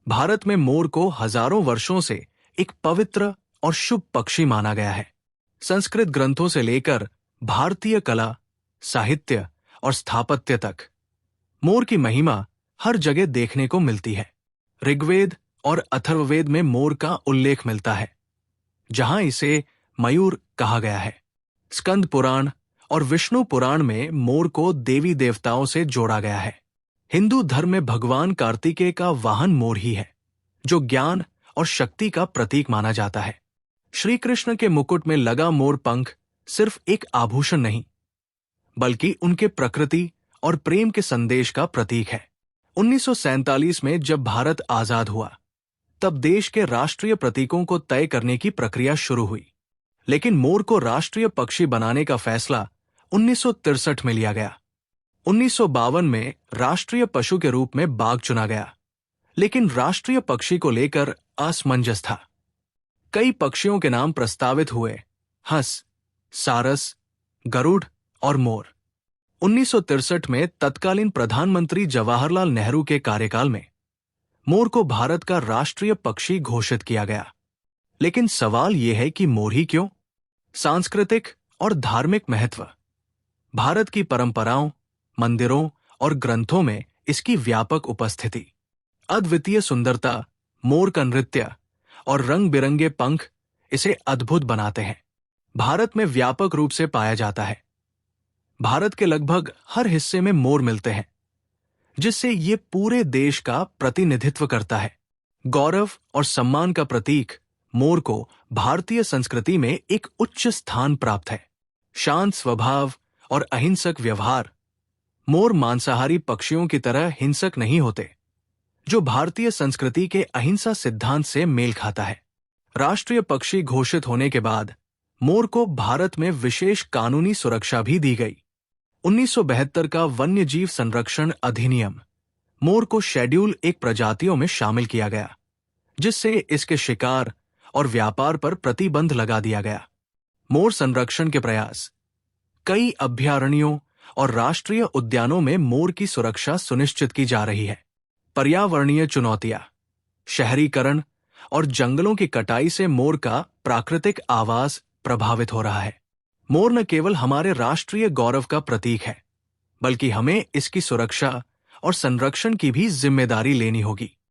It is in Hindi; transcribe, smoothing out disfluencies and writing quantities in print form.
भारत में मोर को हजारों वर्षों से एक पवित्र और शुभ पक्षी माना गया है। संस्कृत ग्रंथों से लेकर भारतीय कला, साहित्य और स्थापत्य तक मोर की महिमा हर जगह देखने को मिलती है। ऋग्वेद और अथर्ववेद में मोर का उल्लेख मिलता है, जहां इसे मयूर कहा गया है। स्कंद पुराण और विष्णु पुराण में मोर को देवी देवताओं से जोड़ा गया है। हिंदू धर्म में भगवान कार्तिकेय का वाहन मोर ही है, जो ज्ञान और शक्ति का प्रतीक माना जाता है। श्री कृष्ण के मुकुट में लगा मोर पंख सिर्फ एक आभूषण नहीं, बल्कि उनके प्रकृति और प्रेम के संदेश का प्रतीक है। 1947 में जब भारत आजाद हुआ, तब देश के राष्ट्रीय प्रतीकों को तय करने की प्रक्रिया शुरू हुई, लेकिन मोर को राष्ट्रीय पक्षी बनाने का फैसला 1963 में लिया गया। 1952 में राष्ट्रीय पशु के रूप में बाघ चुना गया, लेकिन राष्ट्रीय पक्षी को लेकर असमंजस था। कई पक्षियों के नाम प्रस्तावित हुए: हंस, सारस, गरुड़ और मोर। 1963 में तत्कालीन प्रधानमंत्री जवाहरलाल नेहरू के कार्यकाल में मोर को भारत का राष्ट्रीय पक्षी घोषित किया गया। लेकिन सवाल यह है कि मोर ही क्यों? सांस्कृतिक और धार्मिक महत्व। भारत की परंपराओं, मंदिरों और ग्रंथों में इसकी व्यापक उपस्थिति, अद्वितीय सुंदरता, मोर का नृत्य और रंग बिरंगे पंख इसे अद्भुत बनाते हैं। भारत में व्यापक रूप से पाया जाता है। भारत के लगभग हर हिस्से में मोर मिलते हैं, जिससे ये पूरे देश का प्रतिनिधित्व करता है। गौरव और सम्मान का प्रतीक मोर को भारतीय संस्कृति में एक उच्च स्थान प्राप्त है। शांत स्वभाव और अहिंसक व्यवहार। मोर मांसाहारी पक्षियों की तरह हिंसक नहीं होते, जो भारतीय संस्कृति के अहिंसा सिद्धांत से मेल खाता है। राष्ट्रीय पक्षी घोषित होने के बाद मोर को भारत में विशेष कानूनी सुरक्षा भी दी गई। 1972 का वन्यजीव संरक्षण अधिनियम मोर को शेड्यूल 1 प्रजातियों में शामिल किया गया, जिससे इसके शिकार और व्यापार पर प्रतिबंध लगा दिया गया। मोर संरक्षण के प्रयास। कई अभयारण्यों और राष्ट्रीय उद्यानों में मोर की सुरक्षा सुनिश्चित की जा रही है। पर्यावरणीय चुनौतियां। शहरीकरण और जंगलों की कटाई से मोर का प्राकृतिक आवास प्रभावित हो रहा है। मोर न केवल हमारे राष्ट्रीय गौरव का प्रतीक है, बल्कि हमें इसकी सुरक्षा और संरक्षण की भी जिम्मेदारी लेनी होगी।